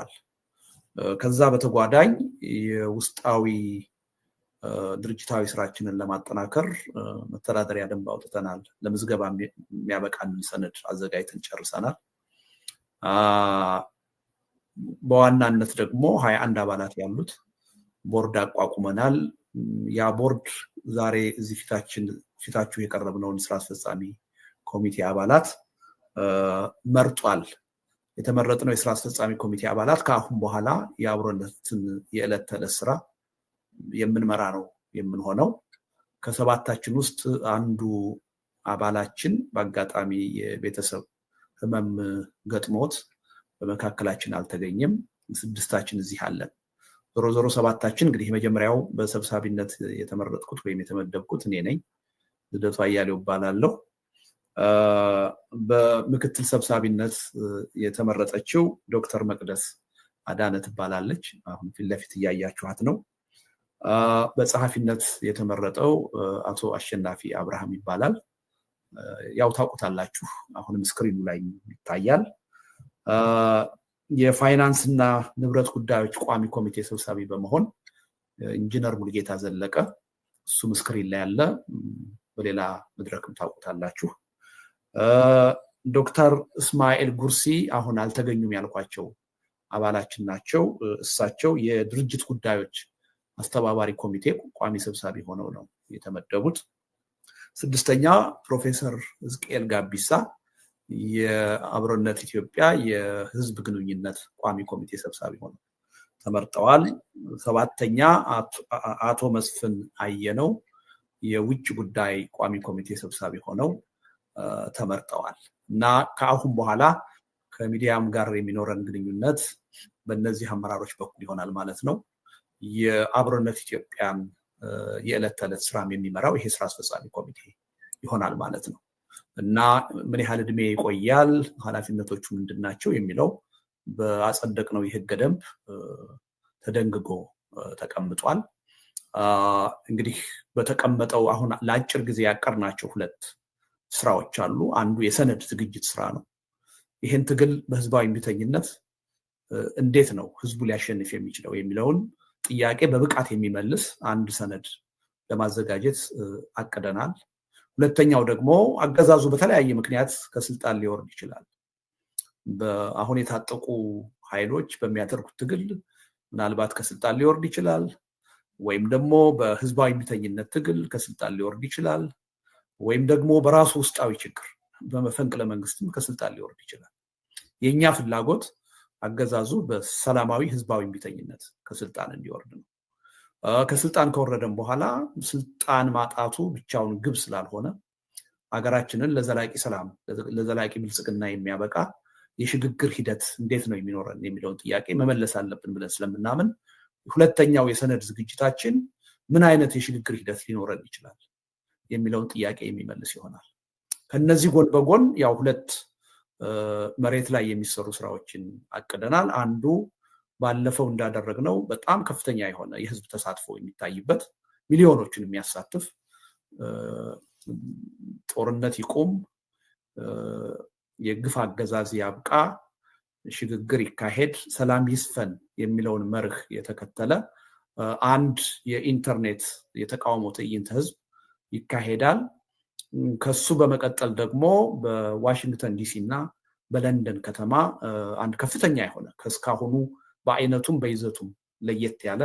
ተመርጠዋል። ከዛ በተጓዳኝ የውስጣዊ ድርጅታዊ ስራችንን ለማጠናከር መተዳደሪያ ደንብ አውጥተናል። ለምዝገባ የሚያበቃንን ሰነድ አዘጋጅተን ጨርሰናል። በዋናነት ደግሞ 21 አባላት ያሉት ቦርድ አቋቁመናል። ያ ቦርድ ዛሬ እዚህ ፊታችሁ የቀረብነውን ስራ አስፈጻሚ ኮሚቴ አባላት መርጧል። የተመረጥነው የስራ አስፈጻሚ ኮሚቴ አባላት ከአሁን በኋላ የአብሮነትን የዕለት ተዕለት ስራ የምንመራ ነው የምንሆነው። ከሰባታችን ውስጥ አንዱ አባላችን በአጋጣሚ የቤተሰብ ህመም ገጥሞት በመካከላችን አልተገኘም። 6ታችን እዚህ አለን። ዞሮ ዞሮ 7ታችን እንግዲህ የመጀመሪያው በሰብሳቢነት የተመረጥኩት ወይም የተመደብኩት እኔ ነኝ። ልደቱ አያሌው እባላለሁ። በምክትል ሰብሳቢነት የተመረጠችው ዶክተር መቅደስ አዳነ ትባላለች። አሁን ፊት ለፊት እያያችኋት ነው። በጸሐፊነት የተመረጠው አቶ አሸናፊ አብርሃም ይባላል። ያው ታውቁታላችሁ፣ አሁንም ስክሪኑ ላይ ይታያል። የፋይናንስ እና ንብረት ጉዳዮች ቋሚ ኮሚቴ ሰብሳቢ በመሆን ኢንጂነር ሙልጌታ ዘለቀ፣ እሱም ስክሪን ላይ ያለ፣ በሌላ መድረክም ታውቁታላችሁ። ዶክተር እስማኤል ጉርሲ አሁን አልተገኙም ያልኳቸው አባላችን ናቸው። እሳቸው የድርጅት ጉዳዮች አስተባባሪ ኮሚቴ ቋሚ ሰብሳቢ ሆነው ነው የተመደቡት። 6ኛ ፕሮፌሰር ሕዝቅኤል ጋቢሳ የአብሮነት ኢትዮጵያ የህዝብ ግንኙነት ቋሚ ኮሚቴ ሰብሳቢ ሆነው ተመርጠዋል። 7ኛ አቶ መስፍን አየነው የውጭ ጉዳይ ቋሚ ኮሚቴ ሰብሳቢ ሆነው ተመርጠዋል። እና ከአሁን በኋላ ከሚዲያም ጋር የሚኖረን ግንኙነት በእነዚህ አመራሮች በኩል ይሆናል ማለት ነው። የአብሮነት ኢትዮጵያን የዕለት ተዕለት ስራም የሚመራው ይሄ ስራ አስፈጻሚ ኮሚቴ ይሆናል ማለት ነው። እና ምን ያህል እድሜ ይቆያል፣ ኃላፊነቶቹ ምንድናቸው የሚለው በአጸደቅነው የህገ ደንብ ተደንግጎ ተቀምጧል። እንግዲህ በተቀመጠው አሁን ለአጭር ጊዜ ያቀርናቸው 2 ስራዎች አሉ። አንዱ የሰነድ ዝግጅት ስራ ነው። ይህን ትግል በህዝባዊ እምቢተኝነት እንዴት ነው ህዝቡ ሊያሸንፍ የሚችለው የሚለውን ጥያቄ በብቃት የሚመልስ አንድ ሰነድ ለማዘጋጀት አቅደናል። 2ኛው ደግሞ አገዛዙ በተለያየ ምክንያት ከስልጣን ሊወርድ ይችላል። አሁን የታጠቁ ኃይሎች በሚያደርጉት ትግል ምናልባት ከስልጣን ሊወርድ ይችላል፣ ወይም ደግሞ በህዝባዊ እምቢተኝነት ትግል ከስልጣን ሊወርድ ይችላል፣ ወይም ደግሞ በራሱ ውስጣዊ ችግር በመፈንቅለ መንግስትም ከስልጣን ሊወርድ ይችላል። የኛ ፍላጎት አገዛዙ በሰላማዊ ህዝባዊ እምቢተኝነት ከስልጣን እንዲወርድ ነው። ከስልጣን ከወረደም በኋላ ስልጣን ማጣቱ ብቻውን ግብ ስላልሆነ ሀገራችንን ለዘላቂ ሰላም፣ ለዘላቂ ብልጽግና የሚያበቃ የሽግግር ሂደት እንዴት ነው የሚኖረን የሚለውን ጥያቄ መመለስ አለብን ብለን ስለምናምን 2ኛው የሰነድ ዝግጅታችን ምን አይነት የሽግግር ሂደት ሊኖረን ይችላል የሚለውን ጥያቄ የሚመልስ ይሆናል። ከነዚህ ጎን በጎን ያው 2 መሬት ላይ የሚሰሩ ስራዎችን አቅደናል። አንዱ ባለፈው እንዳደረግነው በጣም ከፍተኛ የሆነ የህዝብ ተሳትፎ የሚታይበት ሚሊዮኖችን የሚያሳትፍ ጦርነት ይቁም፣ የግፍ አገዛዝ ያብቃ፣ ሽግግር ይካሄድ፣ ሰላም ይስፈን የሚለውን መርህ የተከተለ አንድ የኢንተርኔት የተቃውሞ ትዕይንተ ህዝብ ይካሄዳል። ከሱ በመቀጠል ደግሞ በዋሽንግተን ዲሲ እና በለንደን ከተማ አንድ ከፍተኛ የሆነ ከስካሁኑ በአይነቱም በይዘቱም ለየት ያለ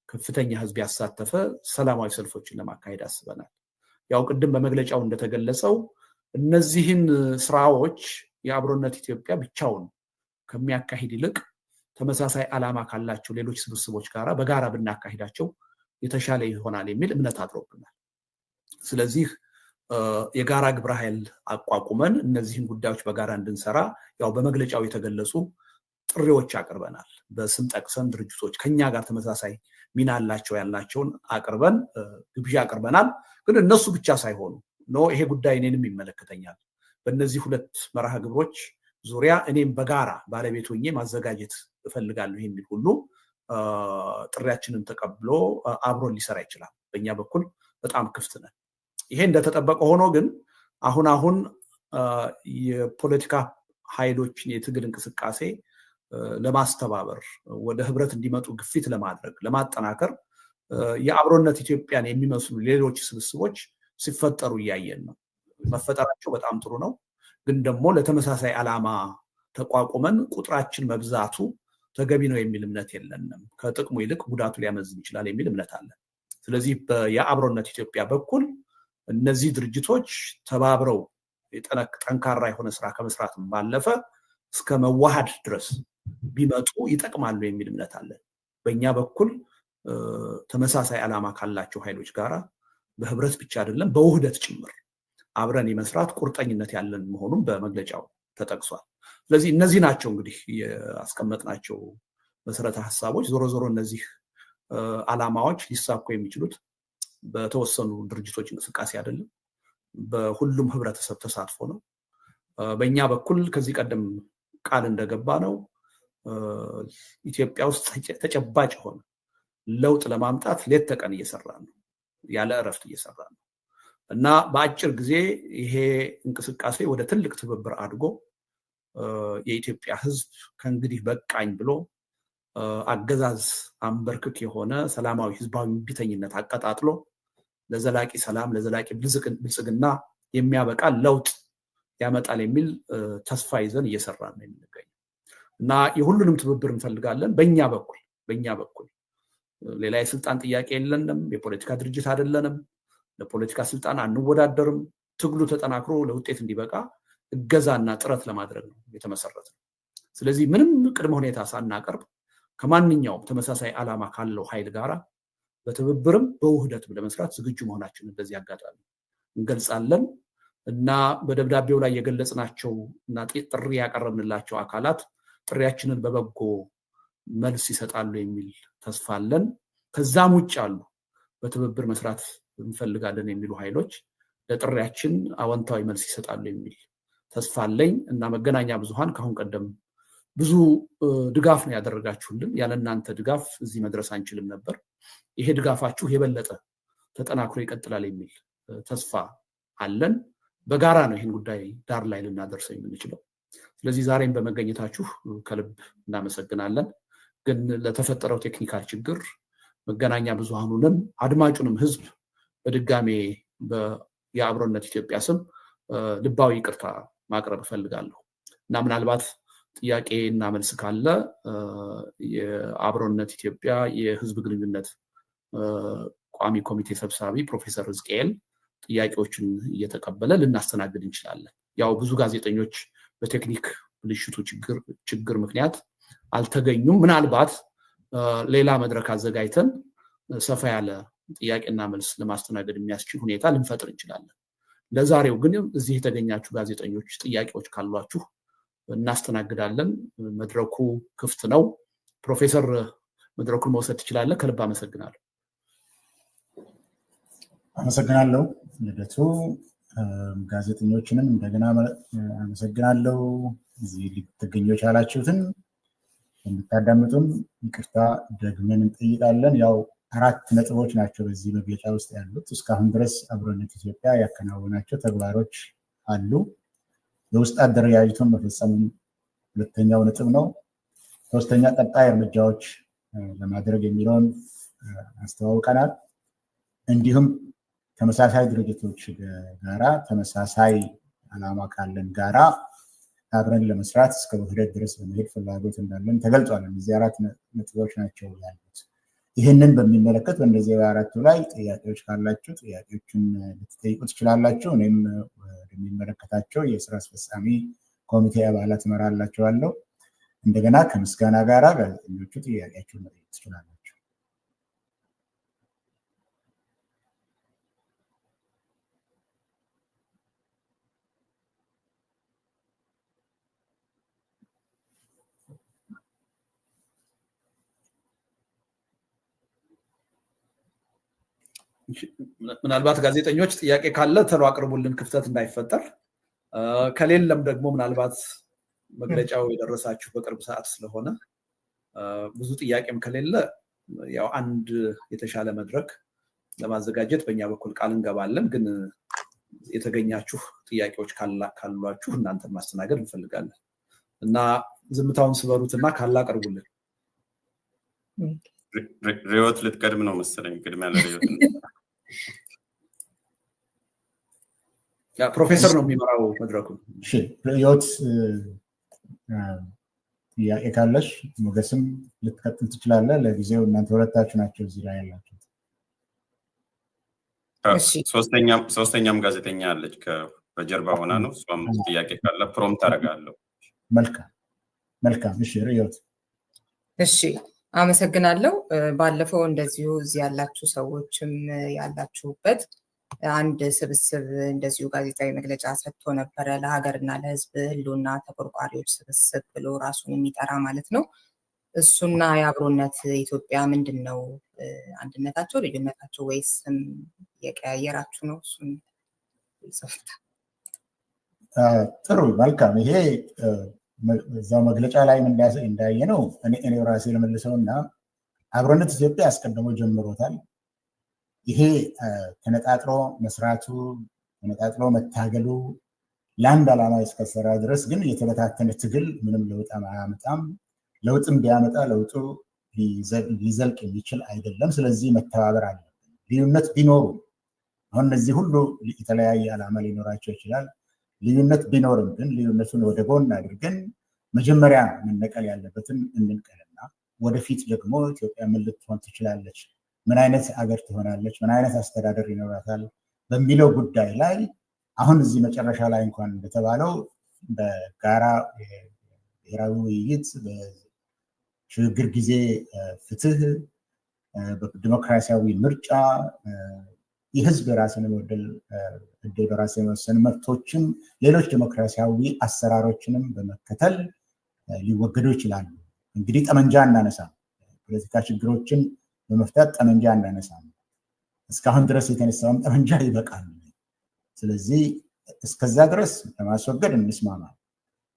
ከፍተኛ ህዝብ ያሳተፈ ሰላማዊ ሰልፎችን ለማካሄድ አስበናል። ያው ቅድም በመግለጫው እንደተገለጸው እነዚህን ስራዎች የአብሮነት ኢትዮጵያ ብቻውን ከሚያካሂድ ይልቅ ተመሳሳይ ዓላማ ካላቸው ሌሎች ስብስቦች ጋር በጋራ ብናካሂዳቸው የተሻለ ይሆናል የሚል እምነት አድሮብናል። ስለዚህ የጋራ ግብረ ኃይል አቋቁመን እነዚህን ጉዳዮች በጋራ እንድንሰራ ያው በመግለጫው የተገለጹ ጥሪዎች አቅርበናል። በስም ጠቅሰን ድርጅቶች ከኛ ጋር ተመሳሳይ ሚና አላቸው ያልናቸውን አቅርበን ግብዣ አቅርበናል። ግን እነሱ ብቻ ሳይሆኑ ይሄ ጉዳይ እኔንም ይመለከተኛል፣ በእነዚህ 2 መርሃ ግብሮች ዙሪያ እኔም በጋራ ባለቤት ሆኜ ማዘጋጀት እፈልጋለሁ የሚል ሁሉ ጥሪያችንን ተቀብሎ አብሮን ሊሰራ ይችላል። በእኛ በኩል በጣም ክፍት ነን። ይሄ እንደተጠበቀ ሆኖ ግን አሁን የፖለቲካ ኃይሎችን የትግል እንቅስቃሴ ለማስተባበር ወደ ህብረት እንዲመጡ ግፊት ለማድረግ ለማጠናከር የአብሮነት ኢትዮጵያን የሚመስሉ ሌሎች ስብስቦች ሲፈጠሩ እያየን ነው። መፈጠራቸው በጣም ጥሩ ነው። ግን ደግሞ ለተመሳሳይ ዓላማ ተቋቁመን ቁጥራችን መብዛቱ ተገቢ ነው የሚል እምነት የለንም። ከጥቅሙ ይልቅ ጉዳቱ ሊያመዝን ይችላል የሚል እምነት አለን። ስለዚህ የአብሮነት ኢትዮጵያ በኩል እነዚህ ድርጅቶች ተባብረው ጠንካራ የሆነ ስራ ከመስራት ባለፈ እስከ መዋሃድ ድረስ ቢመጡ ይጠቅማሉ የሚል እምነት አለን። በእኛ በኩል ተመሳሳይ ዓላማ ካላቸው ኃይሎች ጋራ በህብረት ብቻ አይደለም በውህደት ጭምር አብረን የመስራት ቁርጠኝነት ያለን መሆኑን በመግለጫው ተጠቅሷል። ስለዚህ እነዚህ ናቸው እንግዲህ ያስቀመጥናቸው መሰረተ ሐሳቦች። ዞሮ ዞሮ እነዚህ ዓላማዎች ሊሳኩ የሚችሉት በተወሰኑ ድርጅቶች እንቅስቃሴ አይደለም፣ በሁሉም ህብረተሰብ ተሳትፎ ነው። በእኛ በኩል ከዚህ ቀደም ቃል እንደገባ ነው ኢትዮጵያ ውስጥ ተጨባጭ ሆነ ለውጥ ለማምጣት ሌት ተቀን እየሰራ ነው፣ ያለ እረፍት እየሰራ ነው እና በአጭር ጊዜ ይሄ እንቅስቃሴ ወደ ትልቅ ትብብር አድጎ የኢትዮጵያ ህዝብ ከእንግዲህ በቃኝ ብሎ አገዛዝ አንበርክክ የሆነ ሰላማዊ ህዝባዊ ቢተኝነት አቀጣጥሎ ለዘላቂ ሰላም ለዘላቂ ብልጽግና የሚያበቃ ለውጥ ያመጣል የሚል ተስፋ ይዘን እየሰራን ነው የምንገኘው እና የሁሉንም ትብብር እንፈልጋለን። በእኛ በኩል ሌላ የስልጣን ጥያቄ የለንም። የፖለቲካ ድርጅት አይደለንም። ለፖለቲካ ስልጣን አንወዳደርም። ትግሉ ተጠናክሮ ለውጤት እንዲበቃ እገዛና ጥረት ለማድረግ ነው የተመሰረተው። ስለዚህ ምንም ቅድመ ሁኔታ ሳናቀርብ ከማንኛውም ተመሳሳይ ዓላማ ካለው ኃይል ጋራ በትብብርም በውህደትም ለመስራት ዝግጁ መሆናችንን በዚህ አጋጣሚ እንገልጻለን እና በደብዳቤው ላይ የገለጽናቸው እና ጥሪ ያቀረብንላቸው አካላት ጥሪያችንን በበጎ መልስ ይሰጣሉ የሚል ተስፋ አለን። ከዛም ውጭ አሉ በትብብር መስራት እንፈልጋለን የሚሉ ኃይሎች ለጥሪያችን አዎንታዊ መልስ ይሰጣሉ የሚል ተስፋ አለኝ እና መገናኛ ብዙሃን ካሁን ቀደም ብዙ ድጋፍ ነው ያደረጋችሁልን። ያለ እናንተ ድጋፍ እዚህ መድረስ አንችልም ነበር። ይሄ ድጋፋችሁ የበለጠ ተጠናክሮ ይቀጥላል የሚል ተስፋ አለን። በጋራ ነው ይህን ጉዳይ ዳር ላይ ልናደርሰው የምንችለው። ስለዚህ ዛሬም በመገኘታችሁ ከልብ እናመሰግናለን። ግን ለተፈጠረው ቴክኒካል ችግር መገናኛ ብዙሃኑንም አድማጩንም ህዝብ በድጋሜ የአብሮነት ኢትዮጵያ ስም ልባዊ ይቅርታ ማቅረብ እፈልጋለሁ እና ምናልባት ጥያቄ እና መልስ ካለ የአብሮነት ኢትዮጵያ የህዝብ ግንኙነት ቋሚ ኮሚቴ ሰብሳቢ ፕሮፌሰር ሕዝቅኤል ጥያቄዎችን እየተቀበለ ልናስተናግድ እንችላለን። ያው ብዙ ጋዜጠኞች በቴክኒክ ብልሽቱ ችግር ምክንያት አልተገኙም። ምናልባት ሌላ መድረክ አዘጋጅተን ሰፋ ያለ ጥያቄና መልስ ለማስተናገድ የሚያስችል ሁኔታ ልንፈጥር እንችላለን። ለዛሬው ግን እዚህ የተገኛችሁ ጋዜጠኞች ጥያቄዎች ካሏችሁ እናስተናግዳለን። መድረኩ ክፍት ነው። ፕሮፌሰር መድረኩን መውሰድ ትችላለህ። ከልብ አመሰግናለሁ። አመሰግናለሁ ልደቱ። ጋዜጠኞችንም እንደገና አመሰግናለሁ። እዚህ ልትገኙ የቻላችሁትን የምታዳምጡን ይቅርታ ደግመን እንጠይቃለን። ያው 4 ነጥቦች ናቸው በዚህ መግለጫ ውስጥ ያሉት። እስካሁን ድረስ አብሮነት ኢትዮጵያ ያከናወናቸው ተግባሮች አሉ። የውስጥ አደረጃጀቱን መፈጸሙን ሁለተኛው ነጥብ ነው። ሶስተኛ ቀጣይ እርምጃዎች ለማድረግ የሚለውን አስተዋውቀናል። እንዲሁም ተመሳሳይ ድርጅቶች ጋራ ተመሳሳይ ዓላማ ካለን ጋራ አብረን ለመስራት እስከ ውህደት ድረስ በመሄድ ፍላጎት እንዳለን ተገልጿል። እነዚህ 4 ነጥቦች ናቸው ያሉት። ይህንን በሚመለከት በእነዚህ 4ቱ ላይ ጥያቄዎች ካላችሁ ጥያቄዎችን ልትጠይቁ ትችላላችሁ። እኔም ወደሚመለከታቸው የስራ አስፈጻሚ ኮሚቴ አባላት እመራላችኋለሁ። እንደገና ከምስጋና ጋራ ጋዜጠኞቹ ጥያቄያቸውን መጠየቅ ትችላላችሁ። ምናልባት ጋዜጠኞች ጥያቄ ካለ ተሎ አቅርቡልን፣ ክፍተት እንዳይፈጠር። ከሌለም ደግሞ ምናልባት መግለጫው የደረሳችሁ በቅርብ ሰዓት ስለሆነ ብዙ ጥያቄም ከሌለ ያው አንድ የተሻለ መድረክ ለማዘጋጀት በእኛ በኩል ቃል እንገባለን። ግን የተገኛችሁ ጥያቄዎች ካሏችሁ እናንተን ማስተናገድ እንፈልጋለን እና ዝምታውን ስበሩትና ካላቀርቡልን ሪዮት ልትቀድም ነው መሰለኝ። ቅድሚያ ለሪዮት ፕሮፌሰር ነው የሚመራው መድረኩን። እሺ ሪዮት ጥያቄ ካለሽ ሞገስም ልትቀጥል ትችላለህ። ለጊዜው እናንተ ሁለታችሁ ናቸው እዚህ ላይ ያላችሁት። ሶስተኛም ጋዜጠኛ አለች በጀርባ ሆና ነው። እሷም ጥያቄ ካለ ፕሮምፕት አደርጋለሁ። መልካም። እሺ ሪዮት። እሺ አመሰግናለሁ። ባለፈው እንደዚሁ እዚህ ያላችሁ ሰዎችም ያላችሁበት አንድ ስብስብ እንደዚሁ ጋዜጣዊ መግለጫ ሰጥቶ ነበረ። ለሀገርና ለሕዝብ ህልውና ተቆርቋሪዎች ስብስብ ብሎ ራሱን የሚጠራ ማለት ነው። እሱና የአብሮነት ኢትዮጵያ ምንድን ነው አንድነታቸው፣ ልዩነታቸው ወይስ የቀያየራችሁ ነው? እሱን ጥሩ መልካም። ይሄ እዛው መግለጫ ላይ እንዳየ ነው። እኔ ራሴ ለመልሰውና አብሮነት ኢትዮጵያ አስቀድሞ ጀምሮታል። ይሄ ተነጣጥሎ መስራቱ ተነጣጥሎ መታገሉ ለአንድ ዓላማ እስከሰራ ድረስ ግን የተበታተነ ትግል ምንም ለውጥ አያመጣም። ለውጥም ቢያመጣ ለውጡ ሊዘልቅ የሚችል አይደለም። ስለዚህ መተባበር አለብን። ልዩነት ቢኖሩ አሁን እነዚህ ሁሉ የተለያየ ዓላማ ሊኖራቸው ይችላል። ልዩነት ቢኖርም ግን ልዩነቱን ወደ ጎን አድርገን መጀመሪያ መነቀል ያለበትን እንንቀልና ወደፊት ደግሞ ኢትዮጵያ ምን ልትሆን ትችላለች፣ ምን አይነት አገር ትሆናለች፣ ምን አይነት አስተዳደር ይኖራታል በሚለው ጉዳይ ላይ አሁን እዚህ መጨረሻ ላይ እንኳን እንደተባለው በጋራ ብሔራዊ ውይይት፣ በሽግግር ጊዜ ፍትህ፣ በዲሞክራሲያዊ ምርጫ፣ የህዝብ የራስን እድል በራስ የመወሰን መብቶችን፣ ሌሎች ዲሞክራሲያዊ አሰራሮችንም በመከተል ሊወገዱ ይችላሉ። እንግዲህ ጠመንጃ እናነሳም፣ ፖለቲካ ችግሮችን በመፍታት ጠመንጃ እናነሳም። እስካሁን ድረስ የተነሳውም ጠመንጃ ይበቃል። ስለዚህ እስከዛ ድረስ ለማስወገድ እንስማማል።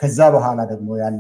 ከዛ በኋላ ደግሞ ያለ